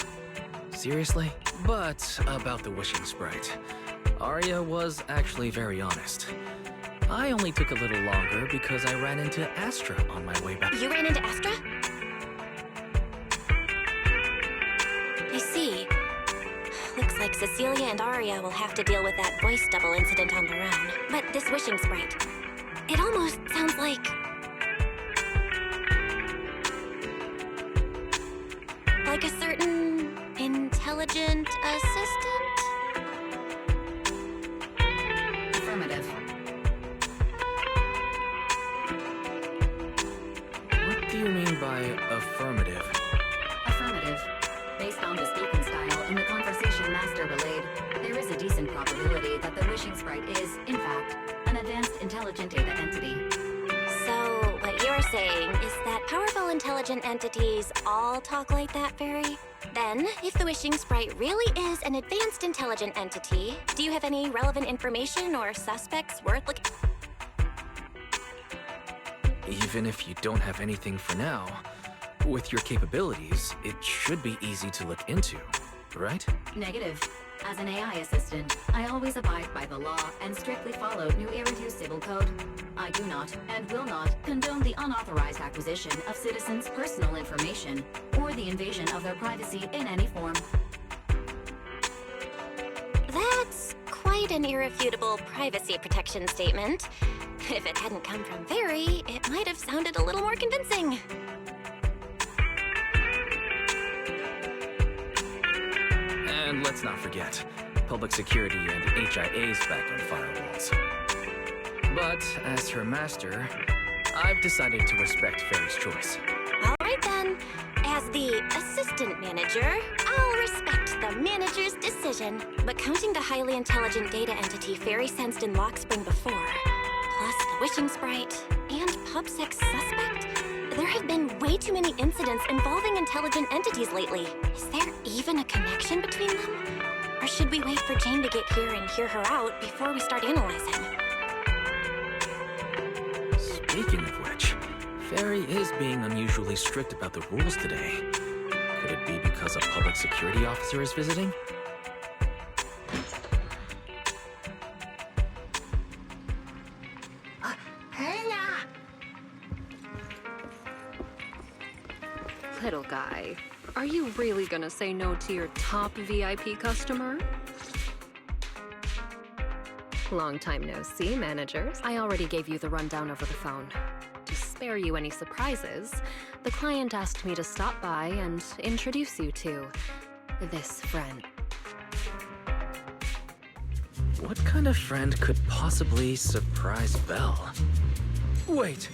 Seriously? But about the wishing sprite. Arya was actually very honest. I only took a little longer because I ran into Astra on my way back. You ran into Astra? I see. Looks like Cecilia and Arya will have to deal with that voice double incident on their own. But this wishing sprite, it almost sounds like a certain intelligent assistant? Affirmative. What do you mean by affirmative? Affirmative. Based on the speaking style and the conversation Master relayed, there is a decent probability that the wishing sprite is, in fact, an advanced intelligent data entity. So, what you're saying is that powerful intelligent entities all talk like that, Fairy? Then, if the wishing sprite really is an advanced intelligent entity, do you have any relevant information or suspects worth looking? Even if you don't have anything for now, with your capabilities, it should be easy to look into, right? Negative. As an AI assistant, I always abide by the law and strictly follow New Eridu Civil Code. I do not, and will not, condone the unauthorized acquisition of citizens' personal information or the invasion of their privacy in any form. That's quite an irrefutable privacy protection statement. If it hadn't come from Fairy, it might have sounded a little more convincing. And let's not forget, public security and HIA's back on firewalls. But as her master, I've decided to respect Fairy's choice. All right then. As the assistant manager, I'll respect the manager's decision. But counting the highly intelligent data entity Fairy sensed in Lockspring before, plus the wishing sprite, and PubSec suspect, there have been way too many incidents involving intelligent entities lately. Is there even a connection between them? Or should we wait for Jane to get here and hear her out before we start analyzing? Speaking of which, Fairy is being unusually strict about the rules today. Could it be because a public security officer is visiting? Little guy, are you really gonna say no to your top VIP customer? Long time no see, managers. I already gave you the rundown over the phone. To spare you any surprises, the client asked me to stop by and introduce you to this friend. What kind of friend could possibly surprise Belle? Wait!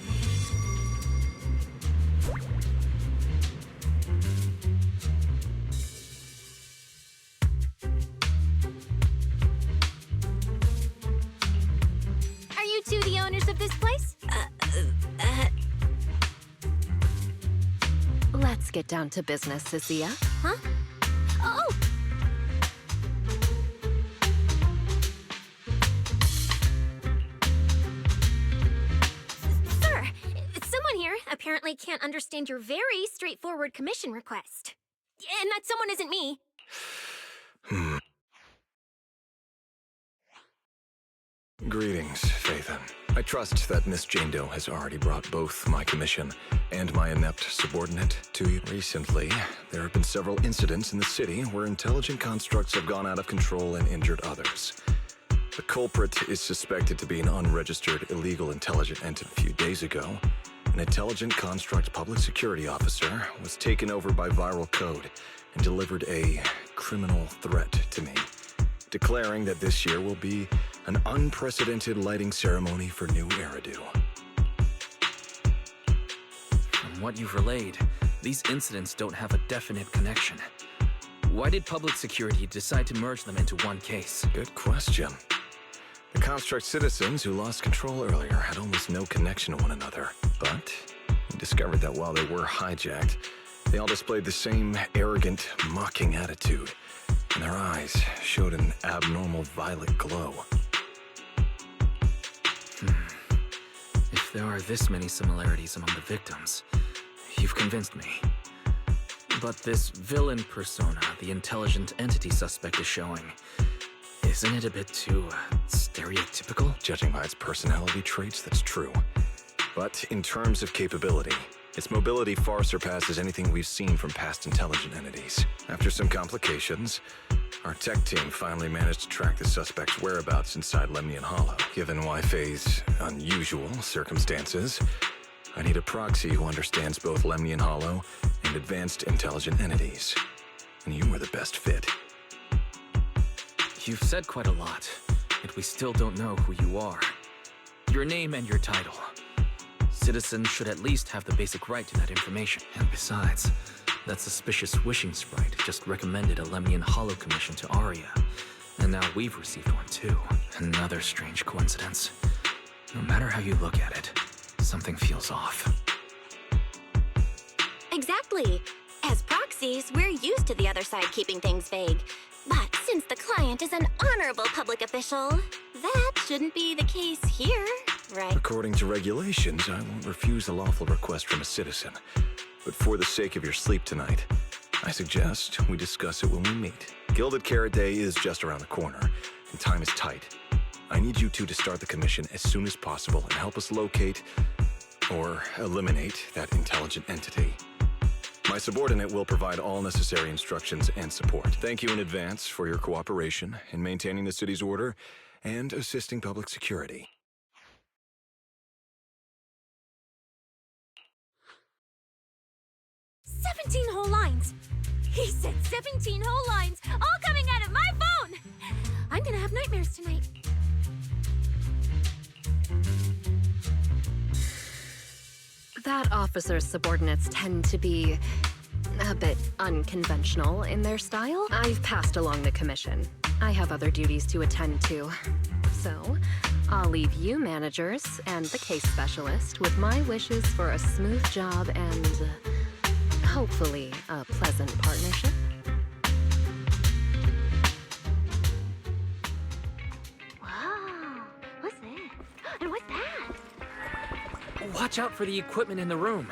Are you two the owners of this place? Let's get down to business, Cecilia. Huh? Oh! Sir, someone here apparently can't understand your very straightforward commission request. And that someone isn't me. Greetings, Phaethon. I trust that Miss Jane Doe has already brought both my commission and my inept subordinate to you. Recently, there have been several incidents in the city where intelligent constructs have gone out of control and injured others. The culprit is suspected to be an unregistered illegal intelligent entity. A few days ago, an intelligent construct public security officer was taken over by viral code and delivered a criminal threat to me, declaring that this year will be an unprecedented lighting ceremony for New Eridu. From what you've relayed, these incidents don't have a definite connection. Why did public security decide to merge them into one case? Good question. The construct citizens who lost control earlier had almost no connection to one another, but we discovered that while they were hijacked, They all displayed the same arrogant, mocking attitude, and their eyes showed an abnormal violet glow. If there are this many similarities among the victims, you've convinced me. But this villain persona the intelligent entity suspect is showing, isn't it a bit too, stereotypical? Judging by its personality traits, that's true. But in terms of capability, its mobility far surpasses anything we've seen from past intelligent entities. After some complications, our tech team finally managed to track the suspect's whereabouts inside Lemnian Hollow. Given Waifei's unusual circumstances, I need a proxy who understands both Lemnian Hollow and advanced intelligent entities. And you were the best fit. You've said quite a lot, and we still don't know who you are. Your name and your title. Citizens should at least have the basic right to that information. And besides, that suspicious wishing sprite just recommended a Lemnian Hollow commission to Arya. And now we've received one too. Another strange coincidence. No matter how you look at it, something feels off. Exactly. As proxies, we're used to the other side keeping things vague. But since the client is an honorable public official, that shouldn't be the case here, right? According to regulations, I won't refuse a lawful request from a citizen. But for the sake of your sleep tonight, I suggest we discuss it when we meet. Gilded Carrot Day is just around the corner, and time is tight. I need you two to start the commission as soon as possible and help us locate or eliminate that intelligent entity. My subordinate will provide all necessary instructions and support. Thank you in advance for your cooperation in maintaining the city's order and assisting public security. "17 whole lines. He said 17 whole lines, all coming out of my phone. I'm gonna have nightmares tonight. That officer's subordinates tend to be a bit unconventional in their style. I've passed along the commission. I have other duties to attend to. So, I'll leave you managers and the case specialist with my wishes for a smooth job and hopefully a pleasant partnership. Whoa, what's this? And what's that? Watch out for the equipment in the room.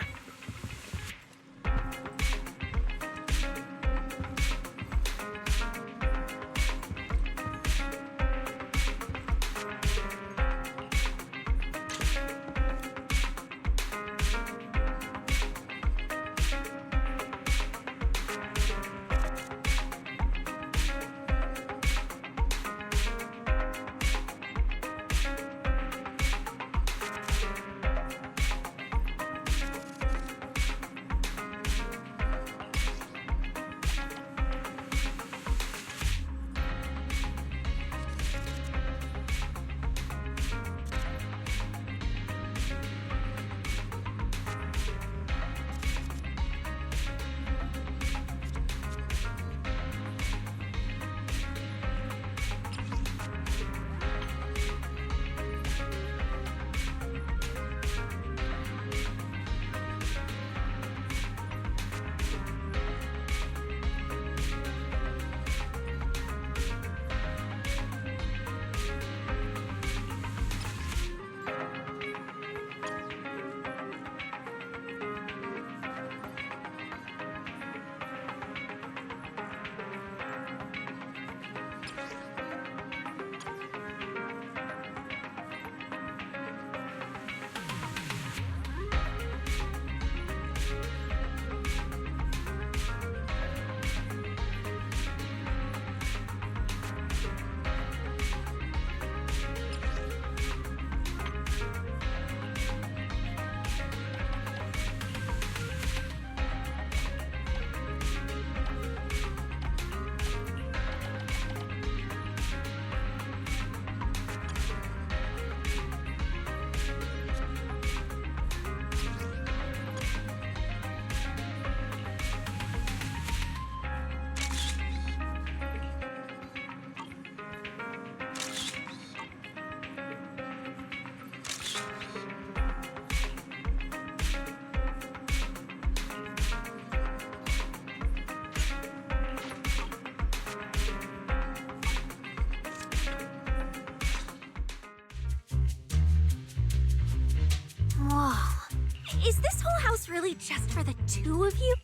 is this whole house really just for the two of you?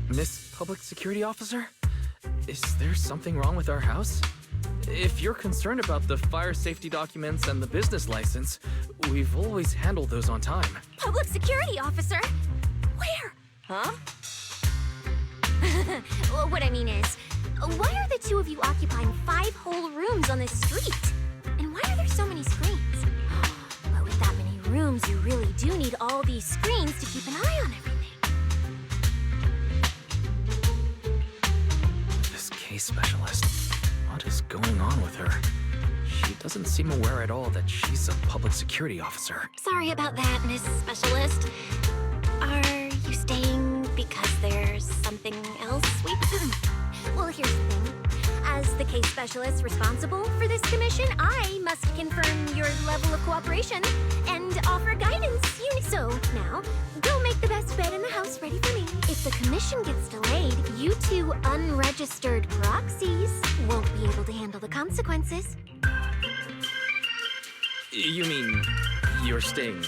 Miss Public Security Officer? Is there something wrong with our house? If you're concerned about the fire safety documents and the business license, we've always handled those on time. Public security officer? Where? Huh? What I mean is, why are the two of you occupying 5 whole rooms on this street? And why are there so many screens? But with that many rooms, you really do need all these screens to keep an eye on everything. This case specialist. What is going on with her? She doesn't seem aware at all that she's a public security officer. Sorry about that, Miss Specialist. Are you staying because there's something else we... Well, here's the thing. As the case specialist responsible for this commission, I must confirm your level of cooperation and offer guidance. So, now, go make the best bed in the house ready for me. If the commission gets delayed, you two unregistered proxies won't be able to handle the consequences. You mean you're staying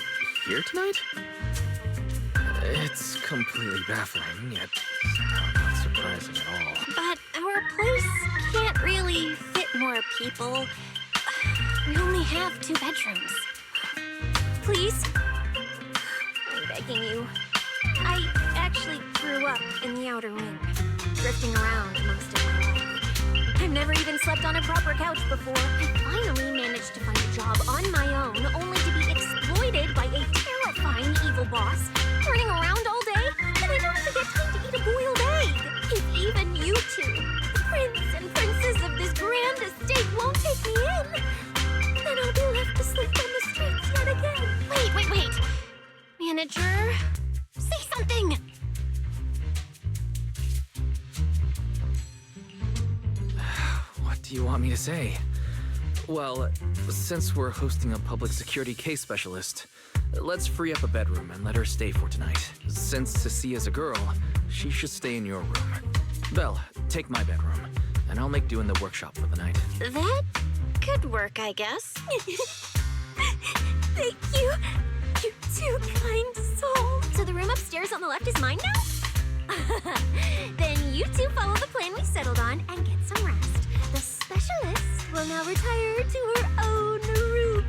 here tonight? It's completely baffling, yet somehow not surprising at all. But our place can't really fit more people. We only have 2 bedrooms. Please? I'm begging you. I actually grew up in the outer wing, drifting around most of my life. I've never even slept on a proper couch before. I finally managed to find a job on my own, only to be exploited by a terrifying evil boss, running around all day, and I don't even get time to eat a boiled egg. If even you two, the prince and princess of this grand estate, won't take me in, then I'll be left to sleep on the streets yet again. Wait. Manager, say something! What do you want me to say? Well, since we're hosting a public security case specialist, let's free up a bedroom and let her stay for tonight. Since Cecia's a girl, she should stay in your room. Belle, take my bedroom, and I'll make do in the workshop for the night. That could work, I guess. Thank you, you two kind souls. So the room upstairs on the left is mine now? Then you two follow the plan we settled on and get some rest. The specialist will now retire to her own room.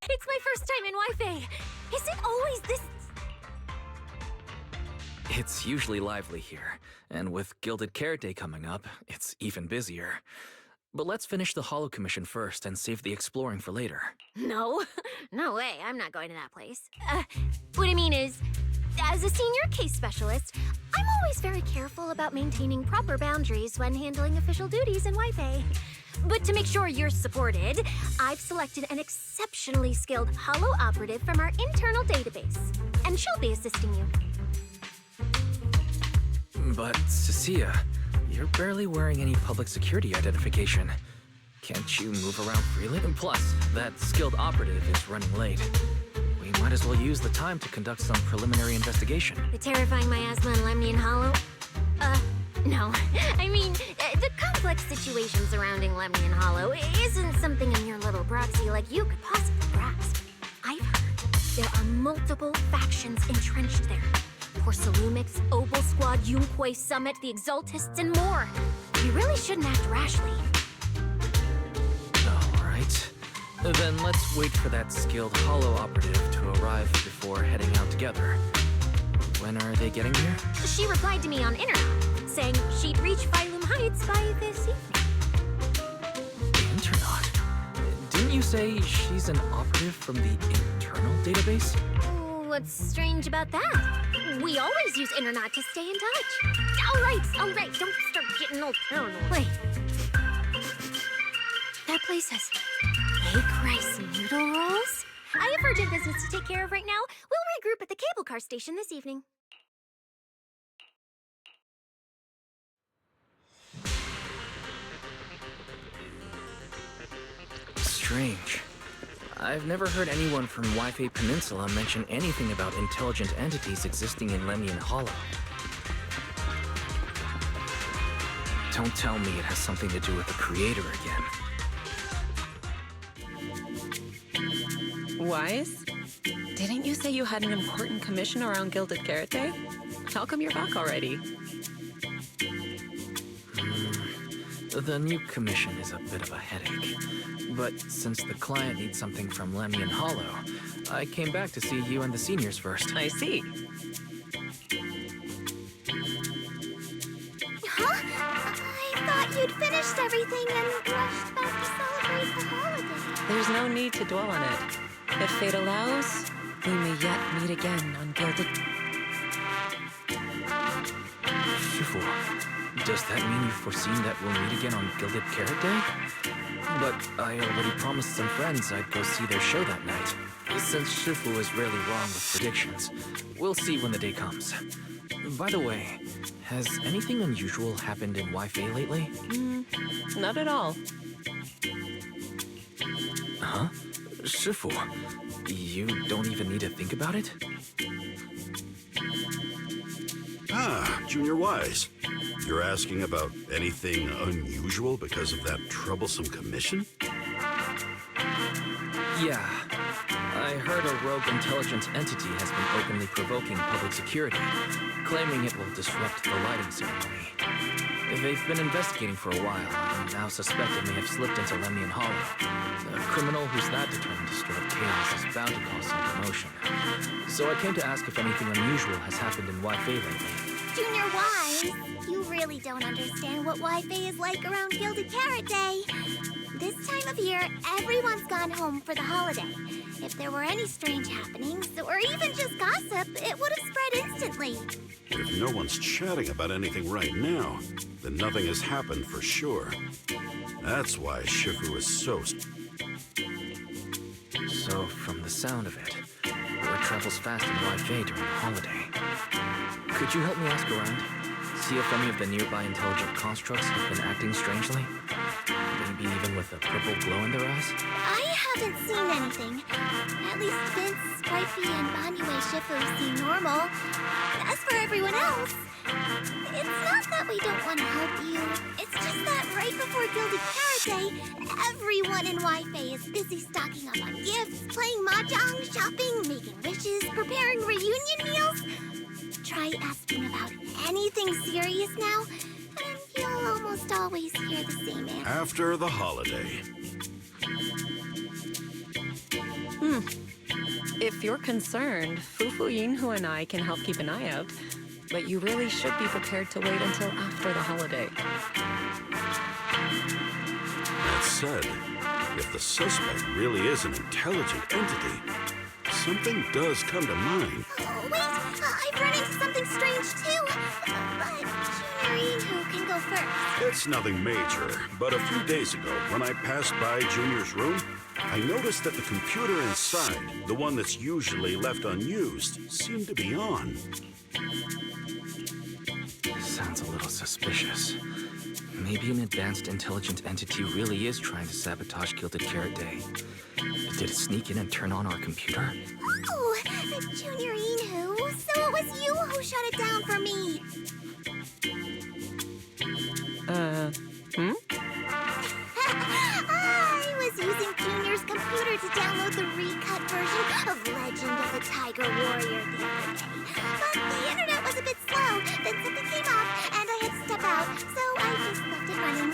It's my first time in Waifei. Is it always this... It's usually lively here, and with Gilded Carrot Day coming up, it's even busier. But let's finish the Hollow Commission first and save the exploring for later. No. No way. I'm not going to that place. What I mean is, As a senior case specialist, I'm always very careful about maintaining proper boundaries when handling official duties in Waifei. But to make sure you're supported, I've selected an exceptionally skilled holo operative from our internal database. And she'll be assisting you. But, Cecilia, you're barely wearing any public security identification. Can't you move around freely? And plus, that skilled operative is running late. We might as well use the time to conduct some preliminary investigation. The terrifying miasma and Lemnian Hollow? No. I mean, the complex situation surrounding Lemnian Hollow isn't something a mere little proxy like you could possibly grasp. I've heard there are multiple factions entrenched there. Porcelumix, Opal Squad, Yunquay Summit, the Exaltists, and more. You really shouldn't act rashly. Alright. Then let's wait for that skilled holo operative to arrive before heading out together. When are they getting here? She replied to me on Internet, saying she'd reach Phylum Heights by this evening. Internaut? Didn't you say she's an operative from the internal database? What's strange about that? We always use Internet to stay in touch. All right, don't start getting all paranoid. Wait. That place has egg rice noodle rolls? I have urgent business to take care of right now. We'll regroup at the cable car station this evening. Strange. I've never heard anyone from Waifei Peninsula mention anything about intelligent entities existing in Lemnian Hollow. Don't tell me it has something to do with the Creator again. Wise? Didn't you say you had an important commission around Gilded Carrot Day? How come you're back already? The new commission is a bit of a headache. But since the client needs something from Lemnian Hollow, I came back to see you and the seniors first. I see. Huh? I thought you'd finished everything and rushed back to celebrate the holiday. There's no need to dwell on it. If fate allows, we may yet meet again on Gilded... Shifu, does that mean you've foreseen that we'll meet again on Gilded Carrot Day? But I already promised some friends I'd go see their show that night. Since Shifu is rarely wrong with predictions, we'll see when the day comes. By the way, has anything unusual happened in Waifei lately? Not at all. Huh? Shifu, you don't even need to think about it? Ah, Junior Wise. You're asking about anything unusual because of that troublesome commission? Yeah. I heard a rogue intelligent entity has been openly provoking public security, claiming it will disrupt the lighting ceremony. They've been investigating for a while, and now suspect it may have slipped into Lemnian Hollow. A criminal who's that determined to stir up chaos is bound to cause some commotion. So I came to ask if anything unusual has happened in Waifei lately. Junior Wise, you really don't understand what Waifei is like around Gilded Carrot Day. This time of year, everyone's gone home for the holiday. If there were any strange happenings, or even just gossip, it would have spread instantly. If no one's chatting about anything right now, then nothing has happened for sure. That's why Shifu is so... So, from the sound of it, word travels fast in Waifei during the holiday. Could you help me ask around? See if any of the nearby intelligent constructs have been acting strangely? Maybe even with a purple glow in their eyes? I haven't seen anything. At least Vince, Waifei, and Banyue Shifu seem normal. As for everyone else, it's not that we don't want to help you. It's just that right before Gilded Carrot Day, everyone in Waifei is busy stocking up on gifts, playing mahjong, shopping, making wishes, preparing reunion meals. Try asking about anything serious now, and you'll almost always hear the same answer. After the holiday. If you're concerned, Fufu Yinhu and I can help keep an eye out. But you really should be prepared to wait until after the holiday. That said, if the suspect really is an intelligent entity, something does come to mind. Oh, wait! I've run into something strange, too! But Junior Inhu can go first. It's nothing major, but a few days ago, when I passed by Junior's room, I noticed that the computer inside, the one that's usually left unused, seemed to be on. Sounds a little suspicious. Maybe an advanced intelligent entity really is trying to sabotage Gilded Carrot Day. Did it sneak in and turn on our computer? Oh, Junior Inhu, so it was you who shut it down for me! I was using Junior's computer to download the recut version of Legend of the Tiger Warrior the other day. But the internet was a bit slow, then something came up, and I had to step out, so I just left it running.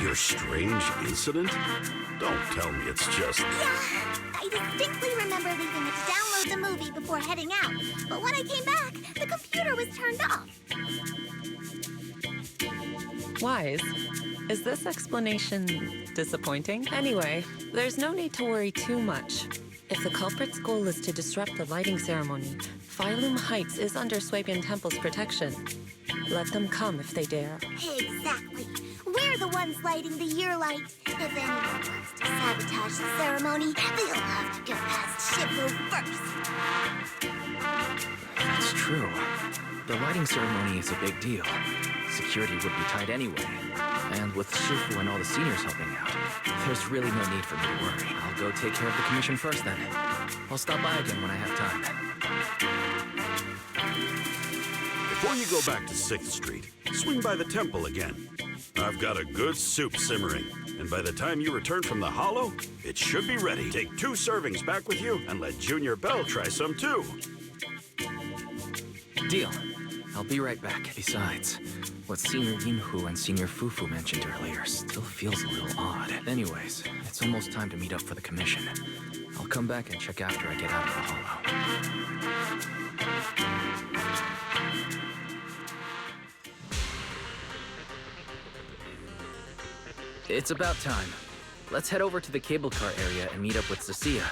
Your strange incident? Don't tell me it's just... Yeah, I distinctly remember leaving it to download the movie before heading out. But when I came back, the computer was turned off. Wise, is this explanation disappointing? Anyway, there's no need to worry too much. If the culprit's goal is to disrupt the lighting ceremony, Phylum Heights is under Swabian Temple's protection. Let them come if they dare. Exactly. We're the ones lighting the year light. If anyone wants to sabotage the ceremony, they'll have to get past Shifu first. That's true. The lighting ceremony is a big deal. Security would be tight anyway. And with Shifu and all the seniors helping out, there's really no need for me to worry. I'll go take care of the commission first then. I'll stop by again when I have time. Before you go back to 6th Street, swing by the temple again. I've got a good soup simmering, and by the time you return from the hollow, it should be ready. Take 2 servings back with you, and let Junior Bell try some too. Deal. I'll be right back. Besides, what Senior Yinhu and Senior Fufu mentioned earlier still feels a little odd. Anyways, it's almost time to meet up for the commission. I'll come back and check after I get out of the hollow. It's about time. Let's head over to the cable car area and meet up with Cecilia.